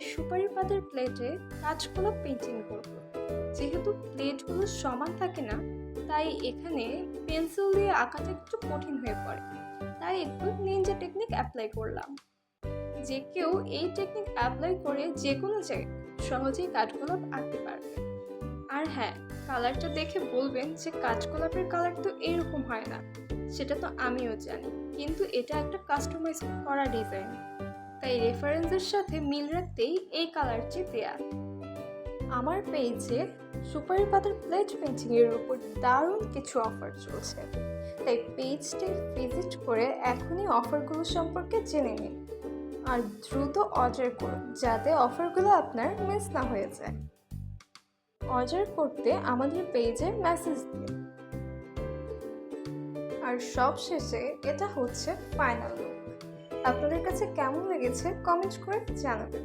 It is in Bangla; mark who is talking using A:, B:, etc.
A: সুপারি পাতার প্লেটে কাঁচকলা পেন্টিং করব। যেহেতু প্লেটগুলো সমান থাকে না, তাই এখানে পেন্সিল দিয়ে আঁকাটা একটু কঠিন হয়ে পড়ে। তাই একটু নিনজা টেকনিক অ্যাপ্লাই করলাম। যে কেউ এই টেকনিক অ্যাপ্লাই করে যে কোনো জায়গায় সহজেই কাঠগোলাপ আঁকতে পারবে। আর হ্যাঁ, কালারটা দেখে বলবেন যে কাঠগোলাপের কালার তো এরকম হয় না। সেটা তো আমিও জানি, কিন্তু এটা একটা কাস্টমাইজ করা ডিজাইন, তাই রেফারেন্সের সাথে মিল রাখতেই এই কালারটি দেয়া। আমার পেজে সুপারি পাতার প্লেট পেন্টিং এর উপর দারুণ কিছু অফার চলছে, তাই পেজটি ভিজিট করে এখনই অফারগুলো সম্পর্কে জেনে নিন আর দ্রুত অর্ডার করুন, যাতে অফারগুলো আপনার মিস না হয়ে যায়। অর্ডার করতে আমাদের পেজে মেসেজ দিন। আর সব শেষে এটা হচ্ছে ফাইনাল লুক। আপনাদের কাছে কেমন লেগেছে কমেন্ট করে জানাবেন।